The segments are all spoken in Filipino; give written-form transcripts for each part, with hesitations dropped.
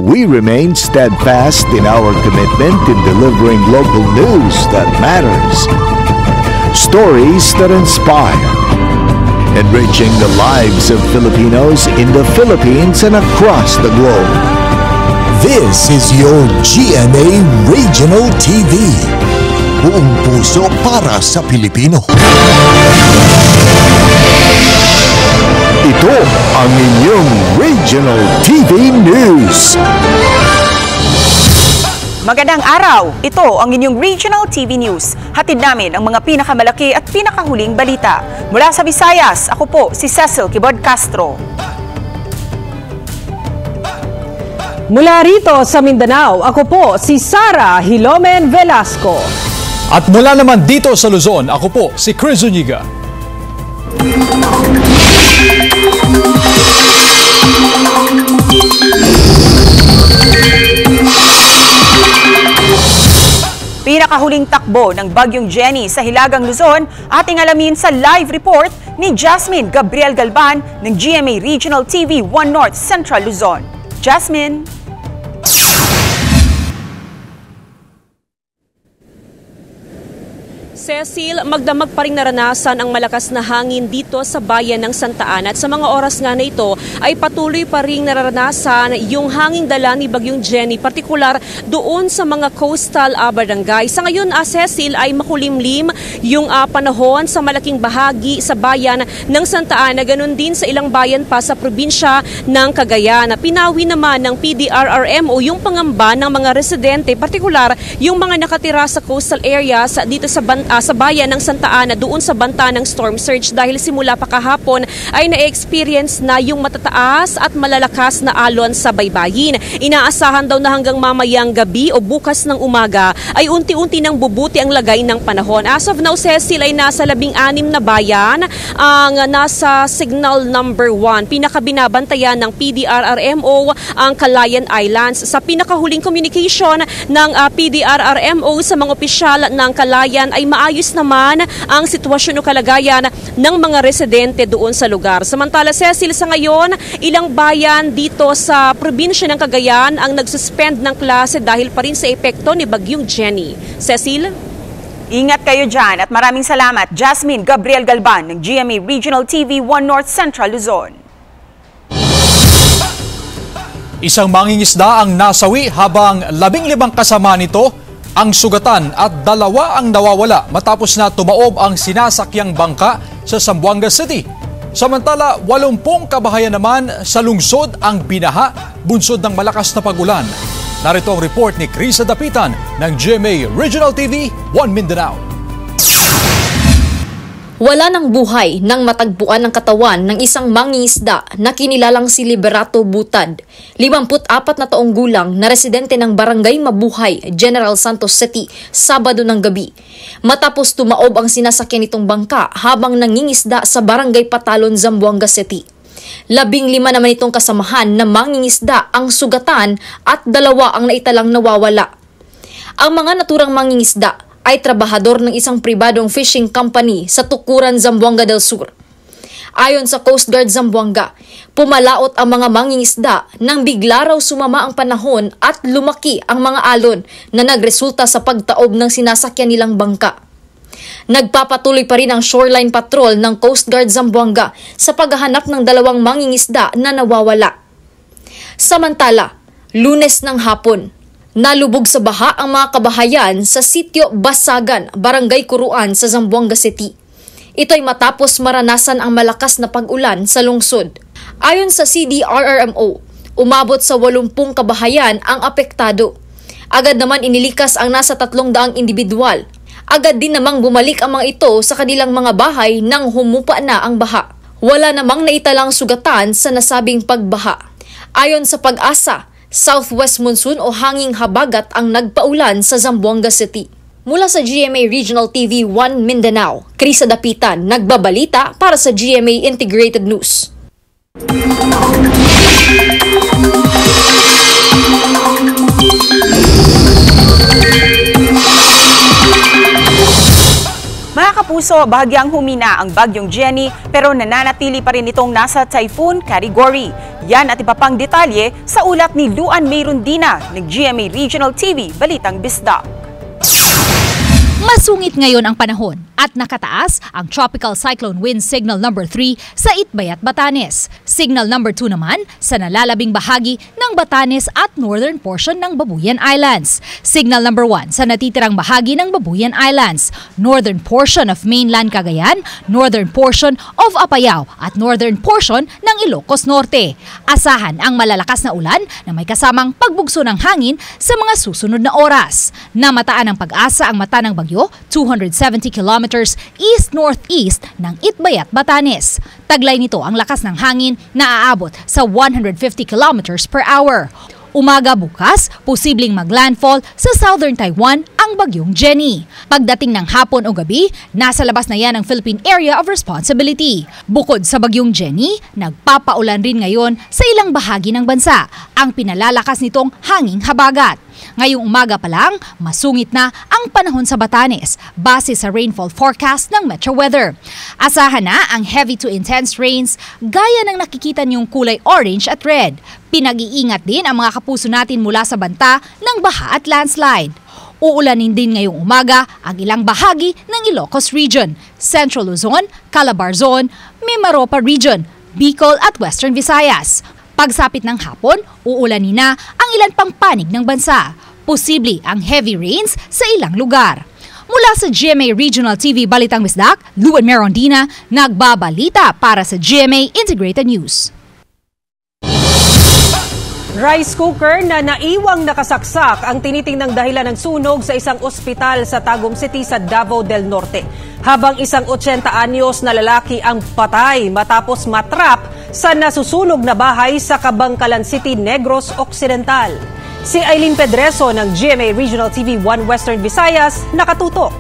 we remain steadfast in our commitment in delivering local news that matters, stories that inspire, enriching the lives of Filipinos in the Philippines and across the globe. This is your GMA Regional TV. Buong puso para sa Pilipino. Ito ang inyong Regional TV News. Magandang araw! Ito ang inyong Regional TV News. Hatid namin ang mga pinakamalaki at pinakahuling balita. Mula sa Visayas, ako po si Cecil Kibod Castro. Mula rito sa Mindanao, ako po si Sara Hilomen Velasco. At mula naman dito sa Luzon, ako po si Chris Zuniga. Pinakahuling takbo ng Bagyong Jenny sa Hilagang Luzon, ating alamin sa live report ni Jasmine Gabriel Galban ng GMA Regional TV 1 North Central Luzon. Jasmine. Cecil, magdamag pa rin naranasan ang malakas na hangin dito sa bayan ng Santa Ana at sa mga oras nga na ito ay patuloy pa rin naranasan yung hanging dala ni Bagyong Jenny, partikular doon sa mga coastal barangay. Sa ngayon, Cecil, ay makulimlim yung panahon sa malaking bahagi sa bayan ng Santa Ana, ganun din sa ilang bayan pa sa probinsya ng Cagayan. Pinawi naman ng PDRRM o yung pangamba ng mga residente, partikular yung mga nakatira sa coastal areas dito sa bayan ng Santa Ana doon sa banta ng storm surge dahil simula pa kahapon ay na-experience na yung matataas at malalakas na alon sa baybayin. Inaasahan daw na hanggang mamayang gabi o bukas ng umaga ay unti-unti nang bubuti ang lagay ng panahon. As of now, Cecil, ay nasa 16 na bayan ang nasa signal number 1. Pinakabinabantayan ng PDRRMO ang Calayan Islands. Sa pinakahuling communication ng PDRRMO sa mga opisyal ng Calayan ay maayos naman ang sitwasyon o kalagayan ng mga residente doon sa lugar. Samantala, Cecil, sa ngayon, ilang bayan dito sa probinsya ng Cagayan ang nagsuspend ng klase dahil pa rin sa epekto ni Bagyong Jenny. Cecil? Ingat kayo dyan at maraming salamat, Jasmine Gabriel Galban ng GMA Regional TV 1 North Central Luzon. Isang mangingisda ang nasawi habang 15 kasama nito ang sugatan at 2 ang nawawala matapos na tumaob ang sinasakyang bangka sa Zamboanga City. Samantala, 80 kabahayan naman sa lungsod ang binaha bunsod ng malakas na pag-ulan. Narito ang report ni Krisa Dapitan ng GMA Regional TV 1 Mindanao. Wala ng buhay nang matagpuan ang katawan ng isang mangingisda na kinilalang si Liberato Butad, 54 na taong gulang na residente ng Barangay Mabuhay, General Santos City, Sabado ng gabi. Matapos tumaob ang sinasakyan nitong bangka habang nangingisda sa Barangay Patalon, Zamboanga City. 15 naman itong kasamahan na mangingisda ang sugatan at 2 ang naitalang nawawala. Ang mga naturang mangingisda ay trabahador ng isang pribadong fishing company sa Tukuran, Zamboanga del Sur. Ayon sa Coast Guard Zamboanga, pumalaot ang mga mangingisda nang bigla raw sumama ang panahon at lumaki ang mga alon na nagresulta sa pagtaob ng sinasakyan nilang bangka. Nagpapatuloy pa rin ang shoreline patrol ng Coast Guard Zamboanga sa paghahanap ng 2 mangingisda na nawawala. Samantala, Lunes ng hapon, nalubog sa baha ang mga kabahayan sa sitio Basagan, Barangay Kuruan sa Zamboanga City. Ito'y matapos maranasan ang malakas na pag-ulan sa lungsod. Ayon sa CDRRMO, umabot sa 80 kabahayan ang apektado. Agad naman inilikas ang nasa 300 individual. Agad din namang bumalik ang mga ito sa kanilang mga bahay nang humupa na ang baha. Wala namang naitalang sugatan sa nasabing pagbaha. Ayon sa Pag-asa, southwest monsoon o hanging habagat ang nagpaulan sa Zamboanga City. Mula sa GMA Regional TV 1 Mindanao, Krisa Dapitan, nagbabalita para sa GMA Integrated News. Mga kapuso, bahagyang humina ang bagyong Jenny pero nananatili pa rin itong nasa typhoon category. Yan at iba pang detalye sa ulat ni Luan Mayrundina ng GMA Regional TV, Balitang Bisdak. Masungit ngayon ang panahon at nakataas ang Tropical Cyclone Wind Signal number 3 sa Itbayat, Batanes. Signal number 2 naman sa nalalabing bahagi ng Batanes at northern portion ng Babuyan Islands. Signal number 1 sa natitirang bahagi ng Babuyan Islands, northern portion of mainland Cagayan, northern portion of Apayao at northern portion ng Ilocos Norte. Asahan ang malalakas na ulan na may kasamang pagbugso ng hangin sa mga susunod na oras. Namataan ng Pag-asa ang mata ng bagyo 270 kilometers east-northeast ng Itbayat, Batanes. Taglay nito ang lakas ng hangin na aabot sa 150 kilometers per hour. Umaga bukas, posibleng maglandfall sa southern Taiwan ang bagyong Jenny. Pagdating ng hapon o gabi, nasa labas na yan ang Philippine Area of Responsibility. Bukod sa bagyong Jenny, nagpapaulan rin ngayon sa ilang bahagi ng bansa ang pinalalakas nitong hanging habagat. Ngayong umaga pa lang, masungit na ang panahon sa Batanes base sa rainfall forecast ng Metro Weather. Asahan na ang heavy to intense rains gaya ng nakikita niyong kulay orange at red. Pinag-iingat din ang mga kapuso natin mula sa banta ng baha at landslide. Uulanin din ngayong umaga ang ilang bahagi ng Ilocos Region, Central Luzon, Calabar Zone, Mimaropa Region, Bicol at Western Visayas. Pagsapit ng hapon, uulanin na ang ilan pang panig ng bansa. Posible ang heavy rains sa ilang lugar. Mula sa GMA Regional TV Balitang Bisdak, Luan Mayrundina, nagbabalita para sa GMA Integrated News. Rice cooker na naiwang nakasaksak ang tinitingnang dahilan ng sunog sa isang ospital sa Tagum City sa Davao del Norte. Habang isang 80 anyos na lalaki ang patay matapos matrap sa nasusunog na bahay sa Kabangkalan City, Negros Occidental. Si Aileen Pedreso ng GMA Regional TV 1 Western Visayas nakatutok.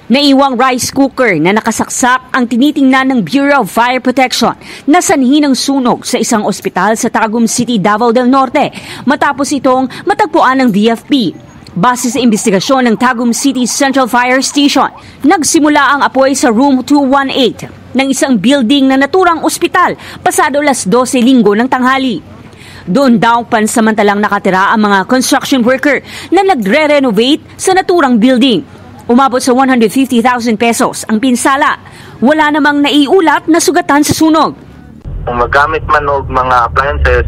Naiwang rice cooker na nakasaksak ang tinitingnan ng Bureau of Fire Protection na sanhi ng sunog sa isang ospital sa Tagum City, Davao del Norte matapos itong matagpuan ng VFP. Base sa investigasyon ng Tagum City Central Fire Station, nagsimula ang apoy sa room 218 ng isang building na naturang ospital pasado alas 12 linggo ng tanghali. Doon daw pansamantalang nakatira ang mga construction worker na nagre-renovate sa naturang building. Umabot sa 150,000 pesos ang pinsala. Wala namang naiulat na sugatan sa sunog. Kung magamit man og mga appliances,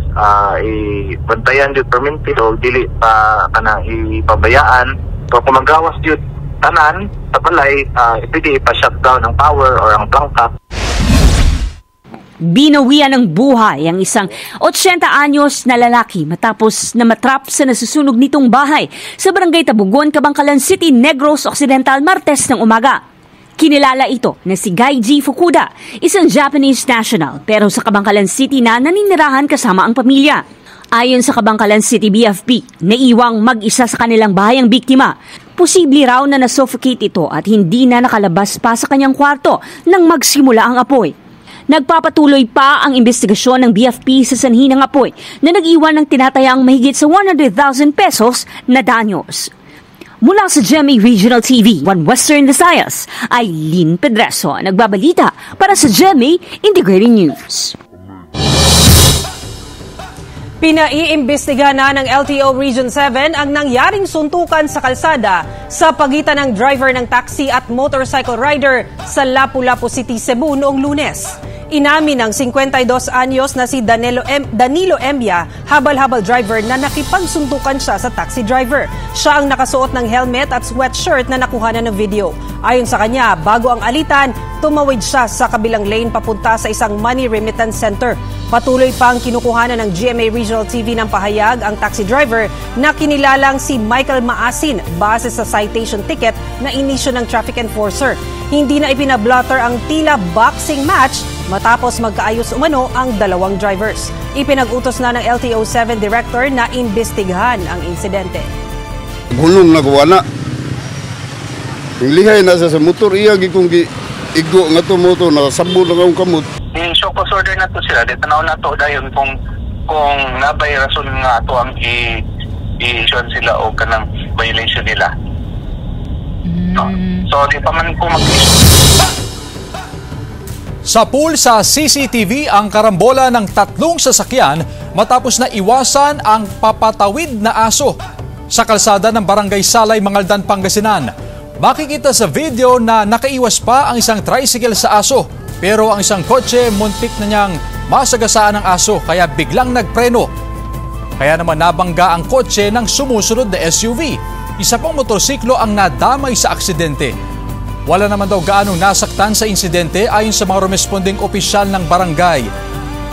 ibantayan jud perminti o dili pa kanang ipabayaan. So kung magawas jud tanan sa balay, pwede ipa-shutdown ang power or ang plangka. Binawian ng buhay ang isang 80 anyos na lalaki matapos na matrap sa nasusunog nitong bahay sa Barangay Tabugon, Kabangkalan City, Negros Occidental, Martes ng umaga. Kinilala ito na si Guy G. Fukuda, isang Japanese national pero sa Kabangkalan City na naninirahan kasama ang pamilya. Ayon sa Kabangkalan City BFP, naiwang mag-isa sa kanilang bahay ang biktima. Posible raw na nasuffocate ito at hindi na nakalabas pa sa kanyang kwarto nang magsimula ang apoy. Nagpapatuloy pa ang investigasyon ng BFP sa sanhi ng apoy na nag-iwan ng tinatayang mahigit sa 100,000 pesos na danyos. Mula sa GMA Regional TV 1 Western Visayas, Aileen Pedreso, nagbabalita para sa GMA Integrated News. Pinaiimbestigahan na ng LTO Region 7 ang nangyaring suntukan sa kalsada sa pagitan ng driver ng taxi at motorcycle rider sa Lapu-Lapu City, Cebu noong Lunes. Inamin ng 52 anyos na si Danilo Embia, habal-habal driver na nakipagsuntukan siya sa taxi driver. Siya ang nakasuot ng helmet at sweatshirt na nakuhanan ng video. Ayon sa kanya, bago ang alitan, tumawid siya sa kabilang lane papunta sa isang money remittance center. Patuloy pang kinukuhanan ng GMA Regional TV ng pahayag ang taxi driver na kinilalang si Michael Maasin base sa citation ticket na inisyu ng traffic enforcer. Hindi na ipinablotter ang tila boxing match matapos magkaayos umano ang dalawang drivers. Ipinag-utos na ng LTO 7 Director na imbestigahan ang insidente. Hulong nagawa. Yung lihay na sa motor, iya gikong igo nga to motor, nakasabo na akong kamot. I-show cause order na to sila. Dito na to dayon kung nabay rason nga to ang i-issue sila o kanang violation nila. No? So, di pa man po Sa pool sa CCTV ang karambola ng 3 sasakyan matapos na iwasan ang papatawid na aso sa kalsada ng Barangay Salay, Mangaldan, Pangasinan. Makikita sa video na nakaiwas pa ang isang tricycle sa aso pero ang isang kotse muntik na niyang masagasaan ng aso kaya biglang nagpreno. Kaya naman nabangga ang kotse ng sumusunod na SUV. Isa pang motorsiklo ang nadamay sa aksidente. Wala naman daw gaanong nasaktan sa insidente ayon sa mga rumesponding opisyal ng barangay.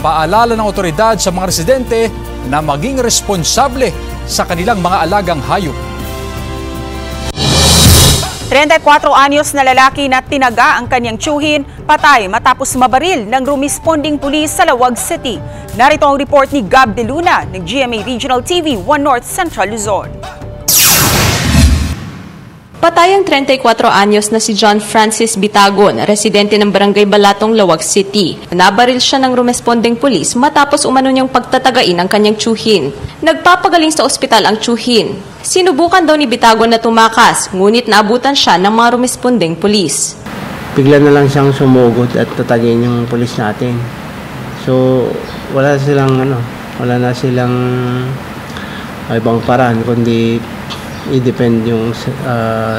Paalala ng otoridad sa mga residente na maging responsable sa kanilang mga alagang hayop. 34 anyos na lalaki na tinaga ang kanyang tiyuhin, patay matapos mabaril ng rumesponding pulis sa Lawag City. Narito ang report ni Gab De Luna ng GMA Regional TV 1 North Central Luzon. Patay ang 34 anyos na si John Francis Bitagon, residente ng Barangay Balatong, Lawag City. Nabaril siya ng rumesponding pulis matapos umano niyang pagtatagain ang kanyang tiyuhin. Nagpapagaling sa ospital ang tiyuhin. Sinubukan daw ni Bitagon na tumakas, ngunit naabutan siya ng mga rumesponding pulis. Bigla na lang siyang sumugod at tatagin yung pulis natin. So, wala na silang ibang paraan kundi i-depend yung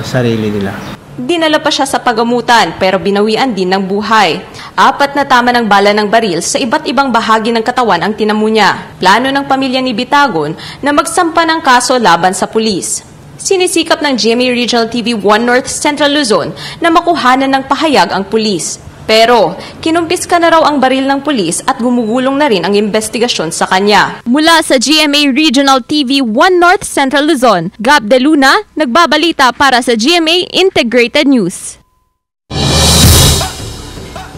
sarili nila. Dinala pa siya sa pagamutan pero binawian din ng buhay. 4 na tama ng bala ng baril sa iba't ibang bahagi ng katawan ang tinamo niya. Plano ng pamilya ni Bitagon na magsampa ng kaso laban sa pulis. Sinisikap ng GMA Regional TV 1 North Central Luzon na makuhanan ng pahayag ang pulis. Pero, kinumpiska na raw ang baril ng pulis at gumugulong na rin ang investigasyon sa kanya. Mula sa GMA Regional TV 1 North Central Luzon, Gab De Luna, nagbabalita para sa GMA Integrated News.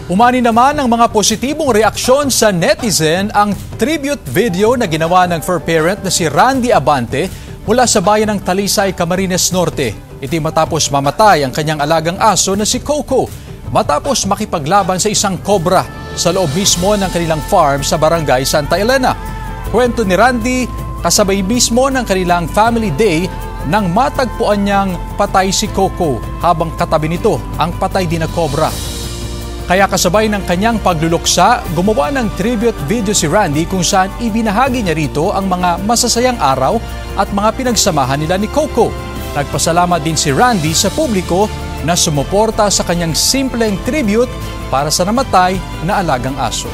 Umani naman ang mga positibong reaksyon sa netizen ang tribute video na ginawa ng fur parent na si Randy Abante mula sa bayan ng Talisay, Camarines Norte. Iti matapos mamatay ang kanyang alagang aso na si Coco matapos makipaglaban sa isang cobra sa loob mismo ng kanilang farm sa Barangay Santa Elena. Kwento ni Randy, kasabay mismo ng kanilang family day nang matagpuan niyang patay si Coco habang katabi nito ang patay din na cobra. Kaya kasabay ng kanyang pagluluksa, gumawa ng tribute video si Randy kung saan ibinahagi niya rito ang mga masasayang araw at mga pinagsamahan nila ni Coco. Nagpasalamat din si Randy sa publiko na sumuporta sa kanyang simpleng tribute para sa namatay na alagang aso.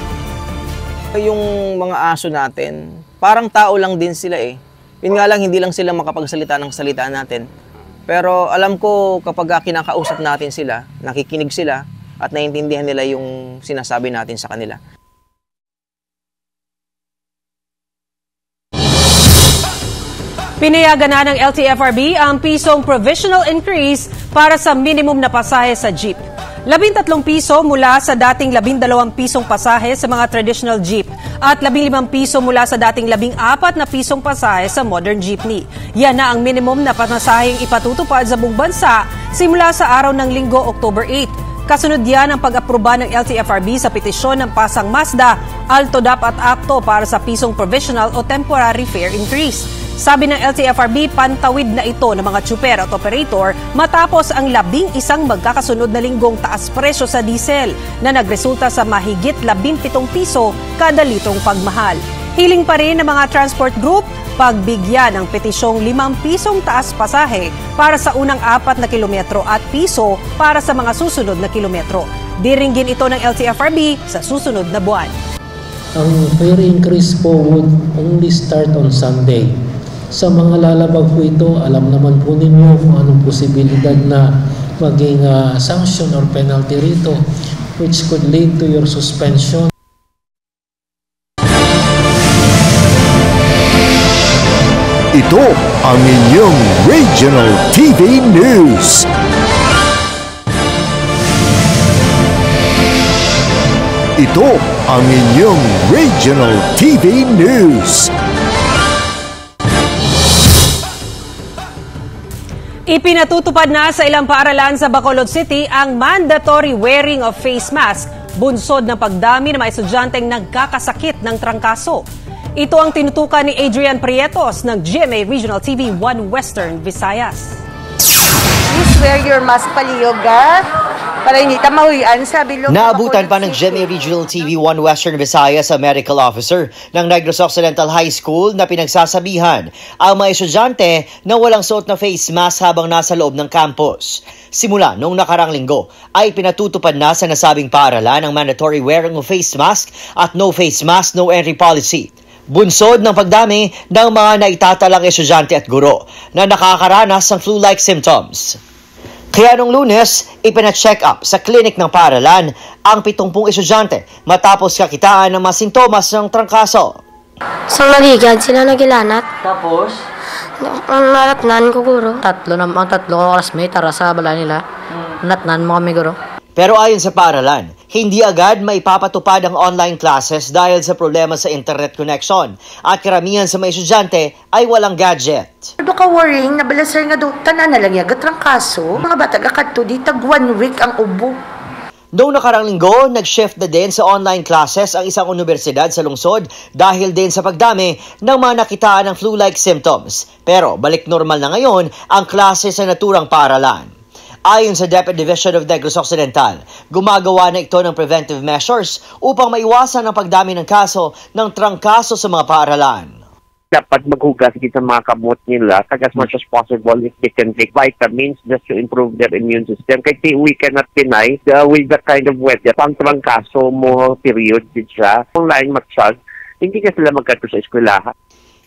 Yung mga aso natin, parang tao lang din sila eh. Yun nga lang, hindi lang sila makapagsalita ng salita natin. Pero alam ko kapag kinakausap natin sila, nakikinig sila at naiintindihan nila yung sinasabi natin sa kanila. Pinayagan na ng LTFRB ang pisong provisional increase para sa minimum na pasahe sa jeep. 13 piso mula sa dating 12 pisong pasahe sa mga traditional jeep at 15 piso mula sa dating 14 na pisong pasahe sa modern jeepney. Yan na ang minimum na pamasaheng ipatutupad sa buong bansa simula sa araw ng Linggo, October 8. Kasunod yan ang pag-aproba ng LTFRB sa petisyon ng Pasang Mazda, Alto DAP at Apto para sa pisong provisional o temporary fare increase. Sabi ng LTFRB, pantawid na ito ng mga tsuper at operator matapos ang 11 magkakasunod na linggong taas presyo sa diesel na nagresulta sa mahigit 17 piso kada litrong pagmahal. Hiling pa rin ng mga transport group pagbigyan ng petisyong 5 pisong taas pasahe para sa unang 4 na kilometro at piso para sa mga susunod na kilometro. Diringgin ito ng LTFRB sa susunod na buwan. Ang fare increase po would only start on Sunday. Sa mga lalabag po ito, alam naman po ninyo kung anong posibilidad na maging sanction or penalty rito which could lead to your suspension. Ito ang inyong Regional TV News. Ito ang inyong Regional TV News. Ipinatutupad na sa ilang paaralan sa Bacolod City ang mandatory wearing of face mask, bunsod ng pagdami ng mga estudyanteng nagkakasakit ng trangkaso. Ito ang tinutukan ni Adrian Prietos ng GMA Regional TV 1 Western Visayas. wear your mask paliyoga para hindi ta mahuyan, sabi lo. Naabutan pa ng GMA Regional TV 1 Western Visayas sa medical officer ng Negros Occidental High School na pinagsasabihan ang mga estudyante na walang suot na face mask habang nasa loob ng campus. Simula noong nakarang linggo ay pinatutupad na sa nasabing paaralan ang mandatory wearing of face mask at no face mask, no entry policy. Bunsod ng pagdami ng mga naitatalang estudyante at guro na nakakaranas ng flu-like symptoms. Kaya nung Lunes, ipina-check up sa klinik ng paaralan ang 70 estudyante matapos kakitaan ng mga sintomas ng trangkaso. Sa nagigad sila nagilanat. Tapos? Ang naratnan ko, guro. Tatlo ko classmate, tara sa balay nila. Natnan mo kami, guro. Pero ayon sa paaralan, hindi agad maipapatupad ang online classes dahil sa problema sa internet connection at karamihan sa mga estudyante ay walang gadget. Do ka worrying na balasar nga do tanan na lang yagat rang kaso. Mga bata kakadto di tag 1 week ang ubo. Noong nakarang linggo, nag-shift na din sa online classes ang isang universidad sa lungsod dahil din sa pagdami ng mga nakitaan ng flu-like symptoms. Pero balik normal na ngayon ang klase sa naturang paaralan. Ayon sa Deputy Division of Negros Occidental, gumagawa na ito ng preventive measures upang maiwasan ang pagdami ng kaso ng trangkaso sa mga paaralan. Dapat maghugas kita mga kamot nila as much as possible if they can take vitamins just to improve their immune system. Kasi we cannot deny with that kind of weather, pang trangkaso mo period din siya. Online magsag, hindi ka sila magkato sa eskwelahan.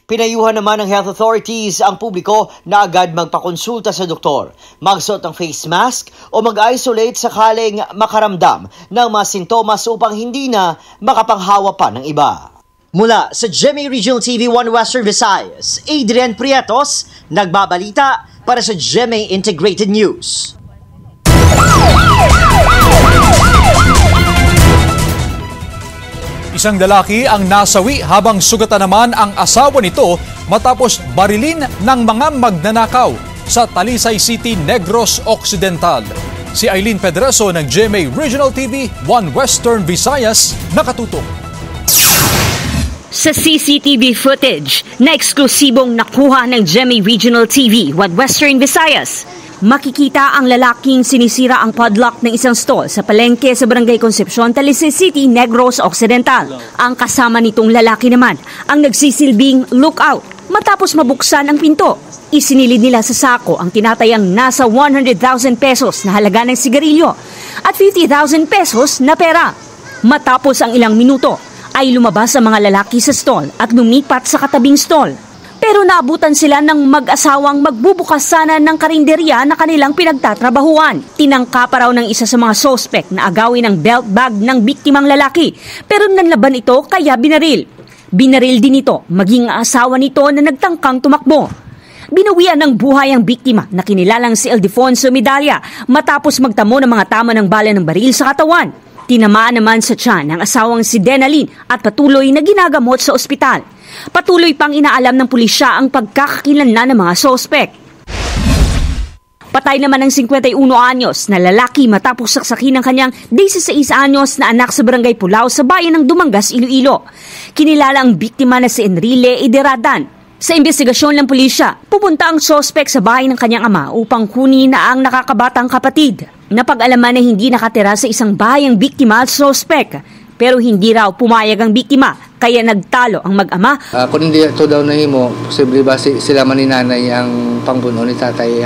Pinayuhan naman ng health authorities ang publiko na agad magpakonsulta sa doktor, magsuot ng face mask o mag-isolate sakaling makaramdam ng mga sintomas upang hindi na makapanghawa pa ng iba. Mula sa GMA Regional TV 1 Western Visayas, Adrian Prietos, nagbabalita para sa GMA Integrated News. Isang lalaki ang nasawi habang sugatan naman ang asawa nito matapos barilin ng mga magnanakaw sa Talisay City, Negros Occidental. Si Aileen Pedreso ng GMA Regional TV 1 Western Visayas nakatutok. Sa CCTV footage na eksklusibong nakuha ng GMA Regional TV 1 Western Visayas, makikita ang lalaking sinisira ang padlock ng isang stall sa palengke sa Barangay Concepcion, Talisay City, Negros Occidental. Ang kasama nitong lalaki naman ang nagsisilbing lookout matapos mabuksan ang pinto. Isinilid nila sa sako ang tinatayang nasa 100,000 pesos na halaga ng sigarilyo at 50,000 pesos na pera. Matapos ang ilang minuto ay lumabas ang mga lalaki sa stall at lumipat sa katabing stall. Pero naabutan sila ng mag-asawang magbubukas sana ng karinderya na kanilang pinagtatrabahuan. Tinangka pa raw ng isa sa mga sospek na agawin ang belt bag ng biktimang lalaki. Pero nanlaban ito kaya binaril. Binaril din ito maging asawa nito na nagtangkang tumakbo. Binawian ng buhay ang biktima na kinilalang si Ildefonso Medalla matapos magtamo ng mga tama ng bala ng baril sa katawan. Tinamaan naman sa tiyan ang asawang si Denalyn at patuloy na ginagamot sa ospital. Patuloy pang inaalam ng pulisya ang pagkakakilanlan ng mga sospek. Patay naman ng 51 anyos na lalaki matapos saksakin ng kanyang 16 anyos na anak sa Barangay Pulao sa bayan ng Dumangas, Iloilo. Kinilala ang biktima na si Enrile Ideradan. Sa investigasyon ng pulisya, pupunta ang sospek sa bahay ng kanyang ama upang kunin na ang nakakabatang kapatid. Napag-alaman na hindi nakatira sa isang bahay ang biktima at sospek. Pero hindi raw pumayag ang biktima, kaya nagtalo ang mag-ama. Kung hindi ito daw nahimo, posible ba sila maninanay ang pangbuno ni tatay?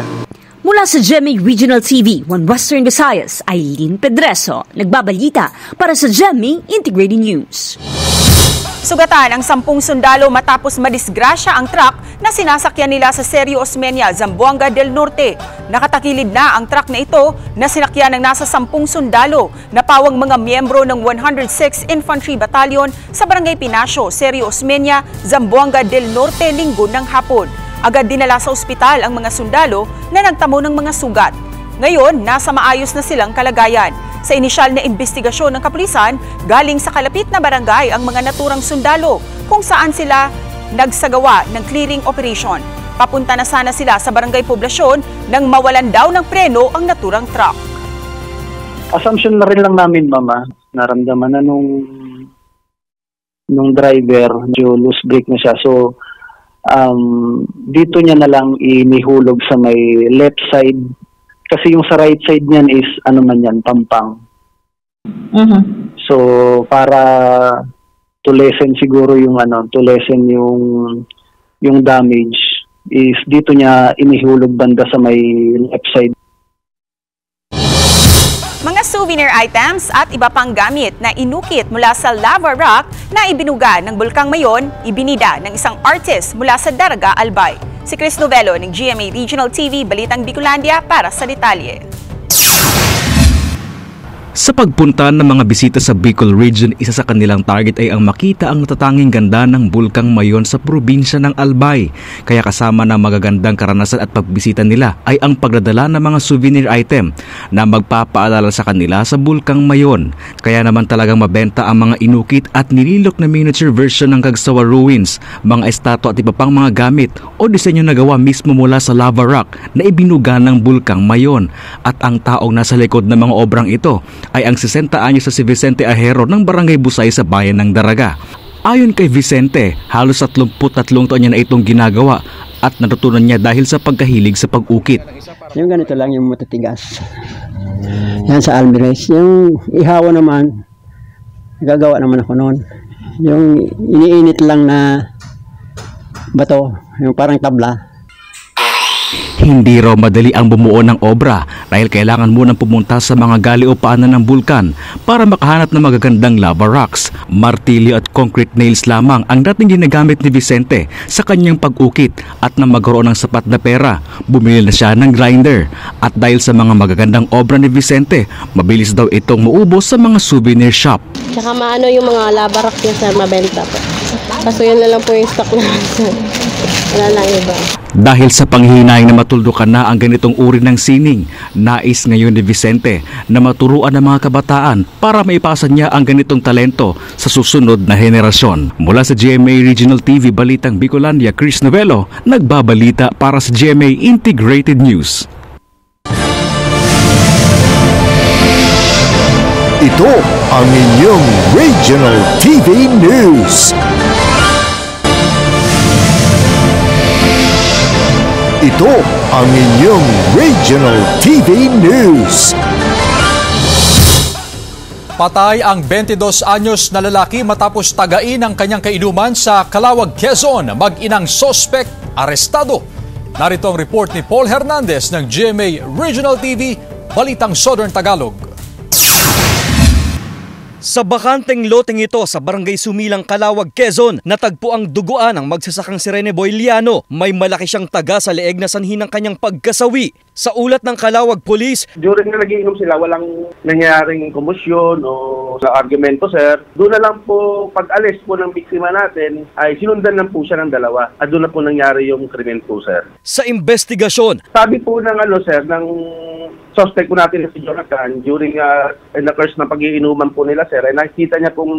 Mula sa GMA Regional TV 1 Western Visayas, Aileen Pedreso, nagbabalita para sa GMA Integrated News. Sugatan ang 10 sundalo matapos madisgrasya ang truck na sinasakyan nila sa Sergio Osmeña, Zamboanga del Norte. Nakatakilid na ang truck na ito na sinakyan ng nasa 10 sundalo na pawang mga miyembro ng 106 Infantry Battalion sa Barangay Pinacio, Sergio Osmeña, Zamboanga del Norte linggo ng hapon. Agad dinala sa ospital ang mga sundalo na nagtamo ng mga sugat. Ngayon, nasa maayos na silang kalagayan. Sa inisyal na investigasyon ng kapulisan, galing sa kalapit na barangay ang mga naturang sundalo kung saan sila nagsagawa ng clearing operation. Papunta na sana sila sa barangay poblasyon nang mawalan daw ng preno ang naturang truck. Assumption na rin lang namin, Mama, naramdaman na nung driver, medyo loose brake na siya. So, dito niya na lang inihulog sa may left side Kasi yung sa right side niyan is, Pampang. So, para to lessen siguro yung yung damage is dito niya inihulog banda sa may left side. Mga souvenir items at iba pang gamit na inukit mula sa lava rock na ibinuga ng Bulkang Mayon, ibinida ng isang artist mula sa Daraga, Albay. Si Chris Novelo ng GMA Regional TV, Balitang Bicolandia para sa detalye. Sa pagpunta ng mga bisita sa Bicol Region, isa sa kanilang target ay ang makita ang natatanging ganda ng Bulkang Mayon sa probinsya ng Albay. Kaya kasama ng magagandang karanasan at pagbisita nila ay ang pagdadala ng mga souvenir item na magpapaalala sa kanila sa Bulkang Mayon. Kaya naman talagang mabenta ang mga inukit at nililok na miniature version ng Cagsawa Ruins, mga estatwa at iba pang mga gamit o disenyo na gawa mismo mula sa lava rock na ibinuga ng Bulkang Mayon. At ang taong nasa likod ng mga obrang ito ay ang 60 anyos sa si Vicente Ahero ng Barangay Busay sa bayan ng Daraga. Ayon kay Vicente, halos 33 taon niya na itong ginagawa at natutunan niya dahil sa pagkahilig sa pag-ukit. Yung ganito lang yung matatigas. Yan sa Alvarez. Yung ihawa naman, gagawa naman ako noon. Yung iniinit lang na bato, yung parang tabla. Hindi raw madali ang bumuo ng obra dahil kailangan munang pumunta sa mga gali-upaanan ng bulkan para makahanap ng magagandang lava rocks. Martilyo at concrete nails lamang ang dating ginagamit ni Vicente sa kanyang pag-ukit at nang magkaroon ng sapat na pera, bumili na siya ng grinder. At dahil sa mga magagandang obra ni Vicente, mabilis daw itong maubos sa mga souvenir shop. Tsaka maano yung mga lava rock niya sa mabenta po. Kaso yun na lang po yung stock natin. Wala lang iba. Dahil sa panghihinayang na matuldukan na ang ganitong uri ng sining, nais ngayon ni Vicente na maturuan ng mga kabataan para maipasa niya ang ganitong talento sa susunod na henerasyon. Mula sa GMA Regional TV Balitang Bicolandia, Chris Novelo, nagbabalita para sa GMA Integrated News. Ito ang inyong Regional TV News. Ito ang inyong Regional TV News. Patay ang 22 anyos na lalaki matapos tagain ang kanyang kainuman sa Calawag, Quezon. Mag-inang sospek arestado. Narito ang report ni Paul Hernandez ng GMA Regional TV, Balitang Southern Tagalog. Sa bakanteng loteng ito sa Barangay Sumilang, Calawag, Quezon, natagpo ang duguan ng magsasakang si Rene Boiliano. May malaki siyang taga sa leeg na sanhi ng kanyang pagkasawi. Sa ulat ng Calawag Police, during na nagiinom sila, walang nangyaring komosyon o sa argumento, sir. Doon na lang po, pag-alis po ng biktima natin, ay sinundan lang po siya ng dalawa. At doon na po nangyari yung krimen po, sir. Sa investigasyon, sabi po ng sir, ng suspect po natin si Jonathan, during in the course ng pag-iinuman po nila, sir, ay nakikita niya pong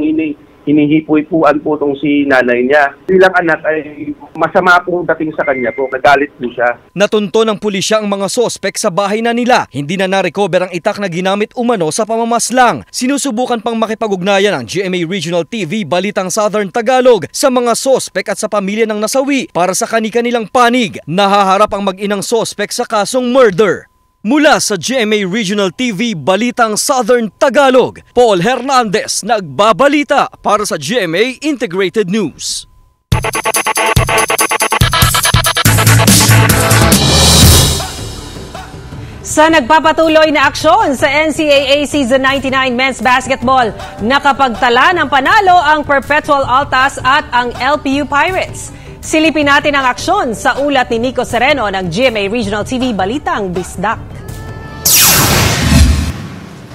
hinihipuan po itong si nanay niya. Bilang anak ay masama pong dating sa kanya po, nagalit po siya. Natunto ng pulisya ang mga sospek sa bahay na nila. Hindi na na-recover ang itak na ginamit umano sa pamamaslang. Sinusubukan pang makipag-ugnayan ng GMA Regional TV Balitang Southern Tagalog sa mga sospek at sa pamilya ng nasawi para sa kani-kanilang panig. Nahaharap ang mag-inang sospek sa kasong murder. Mula sa GMA Regional TV Balitang Southern Tagalog, Paul Hernandez nagbabalita para sa GMA Integrated News. Sa nagpapatuloy na aksyon sa NCAA Season 99 Men's Basketball, nakapagtala ng panalo ang Perpetual Altas at ang LPU Pirates. Silipin natin ang aksyon sa ulat ni Nico Sereno ng GMA Regional TV Balitang Bisdak.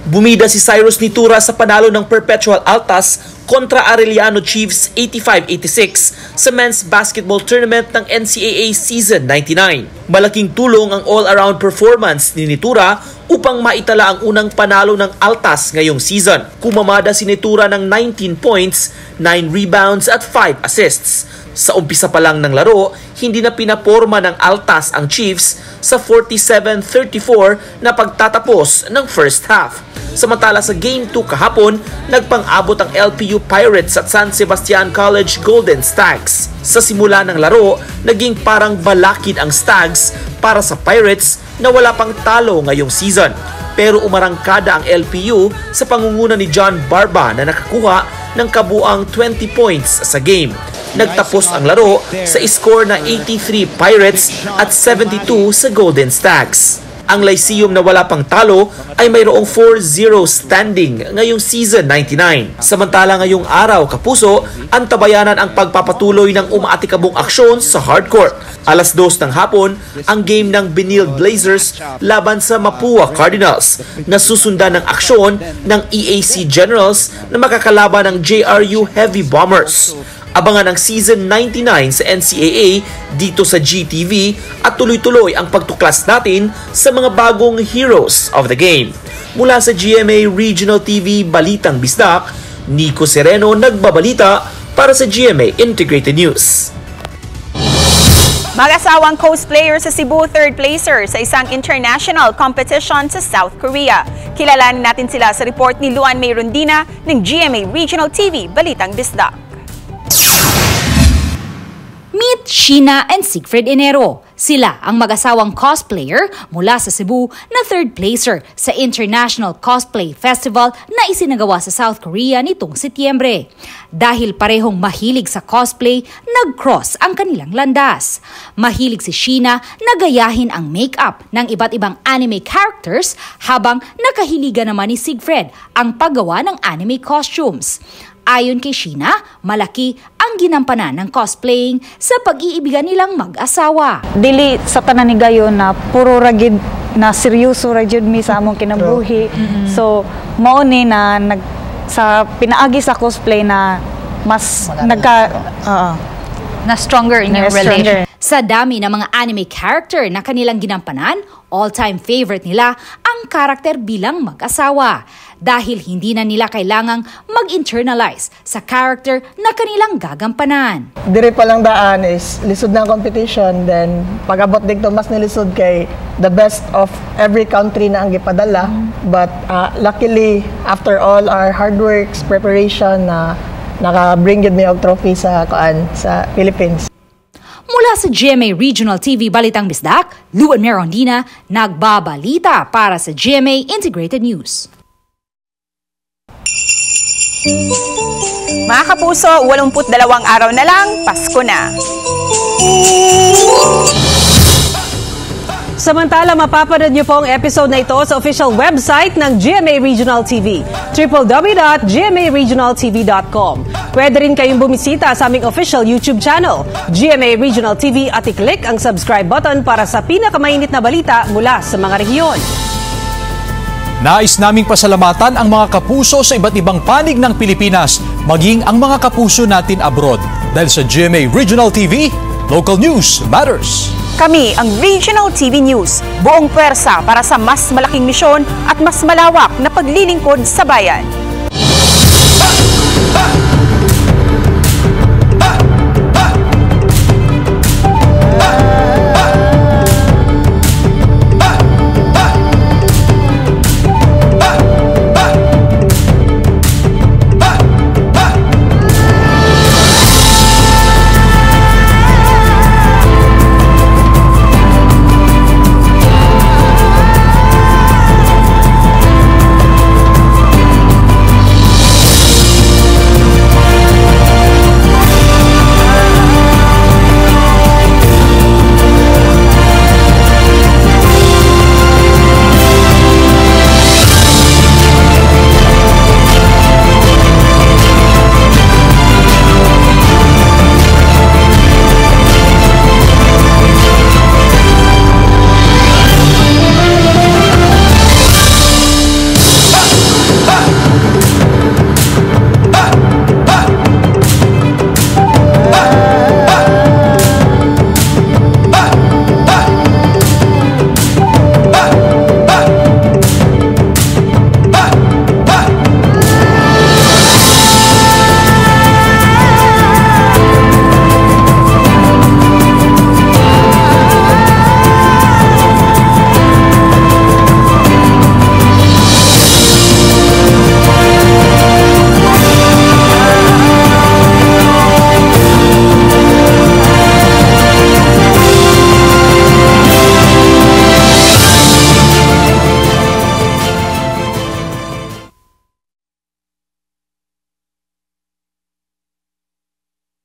Bumida si Cyrus Nitura sa panalo ng Perpetual Altas kontra Arellano Chiefs 85-86 sa men's basketball tournament ng NCAA Season 99. Malaking tulong ang all-around performance ni Nitura upang maitala ang unang panalo ng Altas ngayong season. Kumamada si Nitura ng 19 points, 9 rebounds at 5 assists. Sa umpisa pa lang ng laro, hindi na pinaporma ng Altas ang Chiefs sa 47-34 na pagtatapos ng first half. Samantala sa Game 2 kahapon, nagpang-abot ang LPU Pirates at San Sebastian College Golden Stags. Sa simula ng laro, naging parang balakid ang Stags para sa Pirates na wala pang talo ngayong season. Pero umarangkada ang LPU sa pangunguna ni John Barba na nakakuha ng kabuang 20 points sa game. Nagtapos ang laro sa score na 83 Pirates at 72 sa Golden Stags. Ang Lyceum na wala pang talo ay mayroong 4-0 standing ngayong season 99. Samantala ngayong araw, kapuso, antabayanan ang pagpapatuloy ng umaatikabong aksyon sa hardcourt. Alas 2 ng hapon, ang game ng Benilde Blazers laban sa Mapua Cardinals. Nasusundan ng aksyon ng EAC Generals na makakalaban ng JRU Heavy Bombers. Abangan ang Season 99 sa NCAA dito sa GTV at tuloy-tuloy ang pagtuklas natin sa mga bagong heroes of the game. Mula sa GMA Regional TV Balitang Bisdak, Nico Sereno nagbabalita para sa GMA Integrated News. Mag-asawang cosplayer sa Cebu, third placer sa isang international competition sa South Korea. Kilalanin natin sila sa report ni Luan May Rondina ng GMA Regional TV Balitang Bisdak. Meet Sheena and Siegfried Enero. Sila ang mag-asawang cosplayer mula sa Cebu na third placer sa International Cosplay Festival na isinagawa sa South Korea nitong Setyembre. Dahil parehong mahilig sa cosplay, nag-cross ang kanilang landas. Mahilig si Sheena na gayahin ang makeup ng iba't ibang anime characters habang nakahiligan naman ni Siegfried ang paggawa ng anime costumes. Ayon kay Sheena, malaki ang ginampanan ng cosplaying sa pag-iibigan nilang mag-asawa. Dili sa tanan ni gayon na puro ragid na seryoso ra jud mi sa among kinabuhi. So mao ni na sa pinaagi sa cosplay na mas na stronger in your relationship. Sa dami ng mga anime character na kanilang ginampanan, all-time favorite nila ang karakter bilang mag-asawa. Dahil hindi na nila kailangang mag-internalize sa character na kanilang gagampanan. Dire pa lang daan is lisod na competition, then pag-abot dito mas nilisod kay the best of every country na ang gipadala. But luckily, after all our hard works, preparation, naka-bring yun may og trophy sa Philippines. Mula sa GMA Regional TV Balitang Bisdak, Luan May Rondina, nagbabalita para sa GMA Integrated News. Mga kapuso, 82 araw na lang, Pasko na. Samantala, mapapanood niyo po ang episode na ito sa official website ng GMA Regional TV, www.gmaregionaltv.com. Pwede rin kayong bumisita sa aming official YouTube channel, GMA Regional TV, at i-click ang subscribe button para sa pinakamainit na balita mula sa mga rehiyon. Nais naming pasalamatan ang mga kapuso sa iba't ibang panig ng Pilipinas, maging ang mga kapuso natin abroad. Dahil sa GMA Regional TV, local news matters. Kami ang Regional TV News, buong pwersa para sa mas malaking misyon at mas malawak na paglilingkod sa bayan.